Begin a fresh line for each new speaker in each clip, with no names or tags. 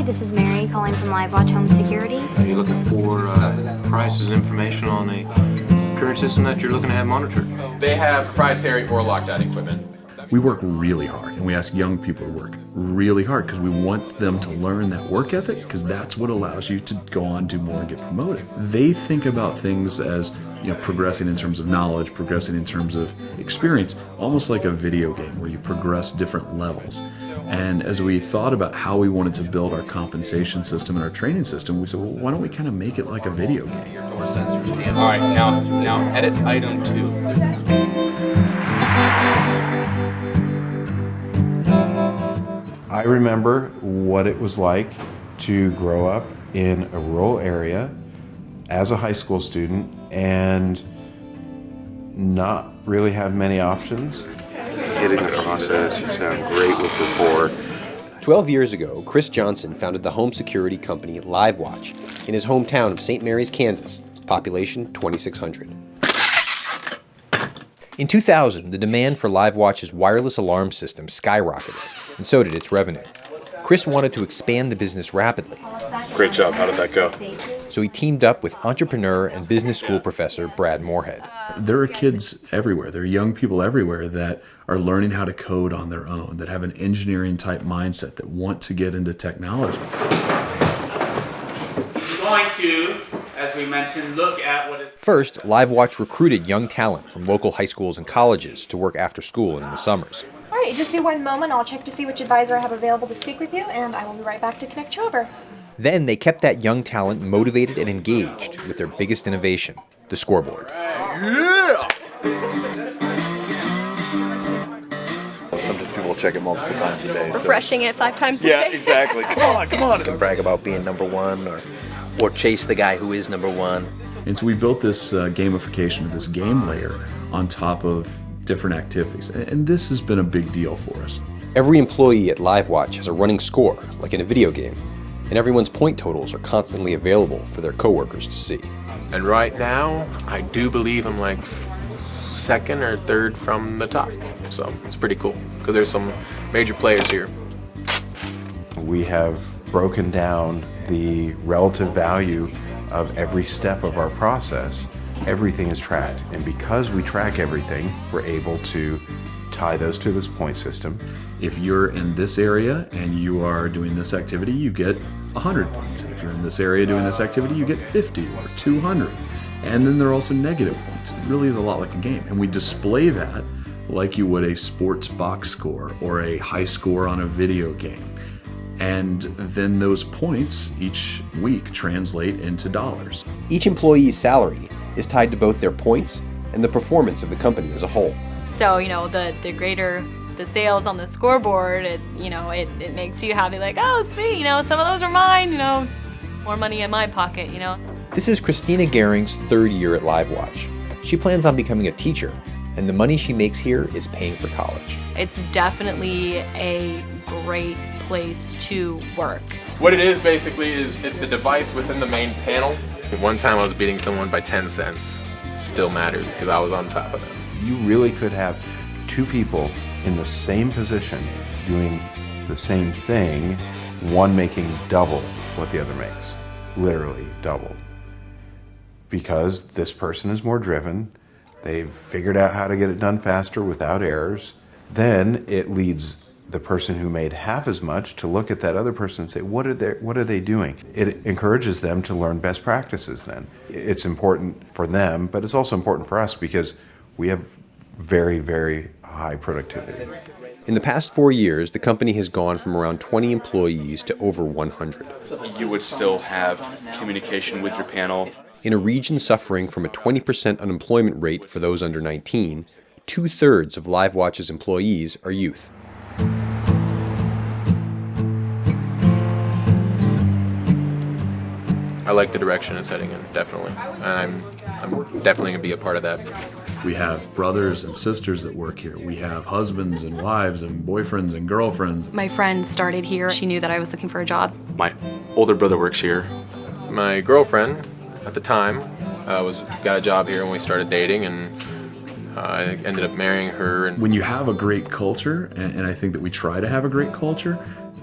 this is Mary calling from LiveWatch Home Security.
Are you looking for prices and information on a current system that you're looking to have monitored?
They have proprietary or locked-out equipment.
We work really hard, and we ask young people to work really hard because we want them to learn that work ethic, because that's what allows you to go on, do more, and get promoted. They think about things as, progressing in terms of knowledge, progressing in terms of experience, almost like a video game where you progress different levels. And as we thought about how we wanted to build our compensation system and our training system, we said, well, why don't we kind of make it like a video game?
All right, now edit item 2.
I remember what it was like to grow up in a rural area as a high school student and not really have many options.
Hitting the process, you sound great with rapport.
12 years ago, Chris Johnson founded the home security company LiveWatch in his hometown of St. Mary's, Kansas, population 2,600. In 2000, the demand for LiveWatch's wireless alarm system skyrocketed, and so did its revenue. Chris wanted to expand the business rapidly.
Great job. How did that go?
So he teamed up with entrepreneur and business school professor Brad Morehead.
There are kids everywhere. There are young people everywhere that are learning how to code on their own, that have an engineering-type mindset, that want to get into technology.
We're going to, as we mentioned, look at what is...
First, LiveWatch recruited young talent from local high schools and colleges to work after school and in the summers.
All right, just be 1 moment. I'll check to see which advisor I have available to speak with you, and I will be right back to connect you over.
Then they kept that young talent motivated and engaged with their biggest innovation, the scoreboard.
Yeah!
Sometimes people check it multiple times a day.
Refreshing it 5 times a day.
Yeah, exactly. Come on.
You can brag about being number one or chase the guy who is number one.
And so we built this gamification of this game layer on top of different activities. And this has been a big deal for us.
Every employee at LiveWatch has a running score, like in a video game, and everyone's point totals are constantly available for their coworkers to see.
And right now, I do believe I'm like second or third from the top. So it's pretty cool because there's some major players here.
We have broken down the relative value of every step of our process. Everything is tracked, and because we track everything, we're able to tie those to this point system.
If you're in this area and you are doing this activity, you get 100 points. And if you're in this area doing this activity, you get 50 or 200. And then there are also negative points. It really is a lot like a game. And we display that like you would a sports box score or a high score on a video game. And then those points each week translate into dollars.
Each employee's salary is tied to both their points and the performance of the company as a whole.
So, the greater the sales on the scoreboard, it makes you happy, like, oh, sweet, some of those are mine, more money in my pocket,
This is Christina Gehring's 3rd year at LiveWatch. She plans on becoming a teacher, and the money she makes here is paying for college.
It's definitely a great place to work.
What it is basically is it's the device within the main panel.
One time I was beating someone by 10 cents. Still mattered because I was on top of them.
You really could have 2 people in the same position doing the same thing, one making double what the other makes, literally double. Because this person is more driven, they've figured out how to get it done faster without errors, then it leads the person who made half as much to look at that other person and say, what are they doing? It encourages them to learn best practices then. It's important for them, but it's also important for us because we have very, very high productivity.
In the past 4 years, the company has gone from around 20 employees to over 100.
You would still have communication with your panel.
In a region suffering from a 20% unemployment rate for those under 19, 2/3 of LiveWatch's employees are youth.
I like the direction it's heading in, definitely. And I'm definitely going to be a part of that.
We have brothers and sisters that work here. We have husbands and wives and boyfriends and girlfriends.
My friend started here. She knew that I was looking for a job.
My older brother works here.
My girlfriend at the time got a job here when we started dating, and I ended up marrying her.
When you have a great culture, and I think that we try to have a great culture,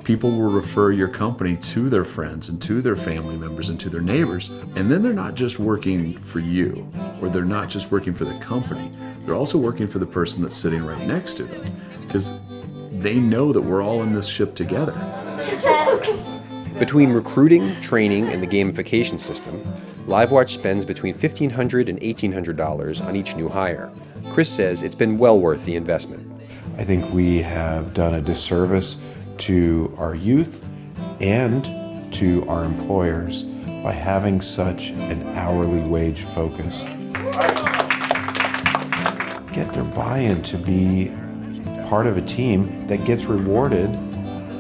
People will refer your company to their friends and to their family members and to their neighbors. And then they're not just working for you, or they're not just working for the company. They're also working for the person that's sitting right next to them, because they know that we're all in this ship together.
Between recruiting, training, and the gamification system, LiveWatch spends between $1,500 and $1,800 on each new hire. Chris says it's been well worth the investment.
I think we have done a disservice to our youth and to our employers by having such an hourly wage focus. Get their buy-in to be part of a team that gets rewarded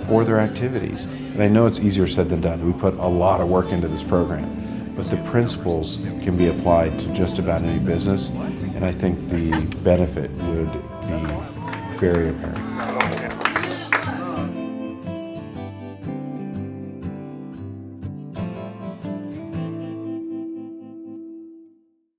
for their activities. And I know it's easier said than done. We put a lot of work into this program, but the principles can be applied to just about any business, and I think the benefit would be very apparent.